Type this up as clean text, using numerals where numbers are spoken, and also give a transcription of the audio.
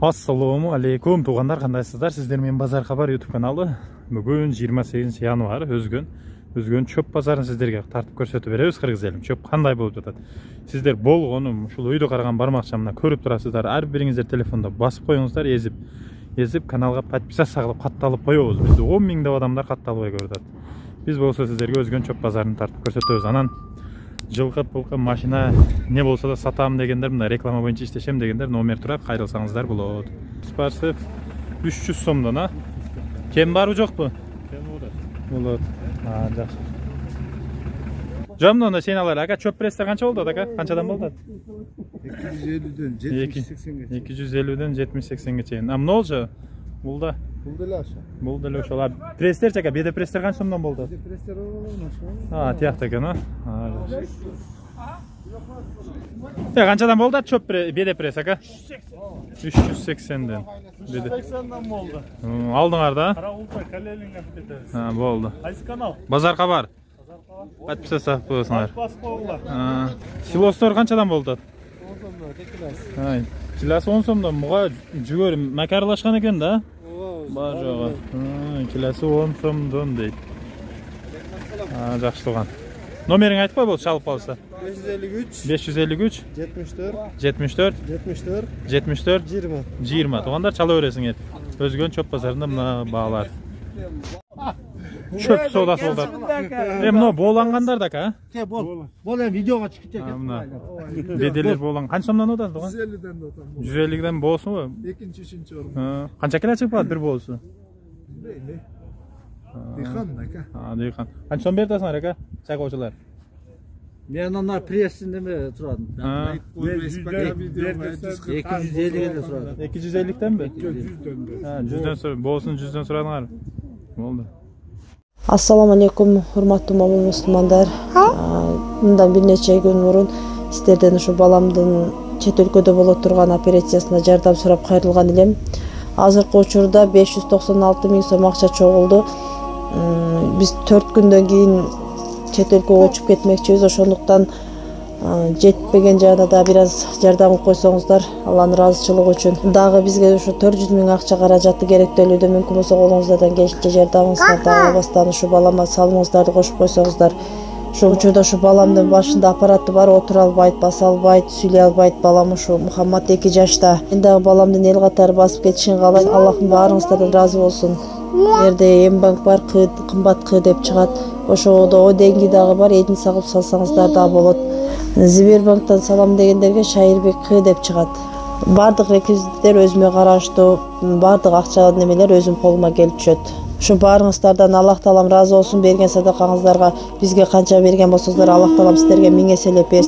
Assalamu алейкум туғандар, қандайсыздар? Сіздер мен Базар Хабар YouTube каналы. Бүгін 28 январ Өзгөн чөп базарын сіздерге тартып көрсөтүп беребиз. Кыргыз элим, чөп кандай болуп жатат? Сіздер болгону ушул үйдө караган бармакчамына көрүп турасыздар. Ар бириңиздер телефонда басып коюңуздар, езип каналга подписаться кылып катталып коебуз. Бизде 10 миңдеп адамдар катталбай көрүп атат. Биз болсо сіздерге Өзгөн чөп базарын тартып көрсөтөбүз. Анан жылкы пулкы машина не болсо да сатам дегендер, мына реклама боюнча иштешем дегендер номер турат, кайрылсаңыздар болот. Спарсы 300 сомдон, а? Кем барбы жокпу? Кем болот. Жакшы. Жомдон сен алар, ака чөп пресстер канча болду ака? Канчадан болду? 250ден 70-80ге. 250ден 70-80ге чейин. А множа? Булда эле аша. Булда эле ошол. Пресстер чака, беде пресстер канча сомдон болду? Пресстер ошо. Тиякта экен, а? Канчадан болду чөп беде пресс ака? 380ден. 380ден болду. Алдыңарда? Карагулта Калелинге кетебиз. Болду. Кайсы канал? Базар Хабар. Подписаться болсуңар. Силостор канчадан болду? 10 сомдон, 2 килос. Килосы 10 сомдон. Буга жүгөр макарлашкан экен да? Бар жогу. Килосы 10 сомдон дейт. Жакшы турган. Номериң айтпай болсо чалып калса. 553 74 20. Тугандар чала бересиңер. Өзгөн чөп базарында мына баалар. Чөп соодасы болду. Мына боолангандар да ка? Бол видеого чыгып жатат. Мына беделер боолан. Канча сомдон отат туган? 150ден отам. 150ден боосунбу? Экинчи, үчүнчү орун. Канча кило чыгып калат бир боосу? Бейли. Дыйхан ака. Дыйхан. Канча сом бердиңер ака? Чайкоочулар. Мен ана прессинде ме турат? 250ге де турат. 250денби? 100дөн. 100дөн боосун 100дөн сурадыңар. Болду. Ассаламу алейкум, урматтуу момун мусулмандар. Мындан бир нече күн мурун сиздерден ушу баламдын чет өлкөдө боло турган операциясына жардам сурап кайрылган элем. Азыркы учурда 596 миң сом акча чогулду. Биз 4 күндөн кийин чет өлкөгө учуп кетмекчибиз, ошондуктан жетпеген жагында да бир аз жардам кылып койсоңуздар, Алланын ыраазычылыгы үчүн. Дагы бизге ушу 400 миң акча каражаты керектөлүүдө, мүмкүн болсо колуңуздардан келишинче жардамыңыздарды албастан ушу балама салымыңыздарды кошуп койсоңуздар. Ошол учурда ушу баламдын башында аппараты бар, отура албайт, баса албайт, сүйлөй албайт балам ушу Мухаммад 2 жашта. Мен дагы баламдын эл катары басып кетишин каалайм. Аллахым баарыңыздардан ыраазы болсун. Жерде Эмбанк бар, кымбат деп чыгат. Ошодо о денги дагы бар, эдин сагып салсаңыздар да болот. Сбербанктан салам дегендерге Шайырбек деп чыгат. Бардык реквизиттер өзүмө караштуу, бардык акча немелер өзүм колума келип түшөт. Ушу баарыңыздардан Аллах таалам ыраазы болсун. Берген садакаңыздарга бизге канча берген болсоңуздар, Аллах таалам сиздерге миң эселеп берсин.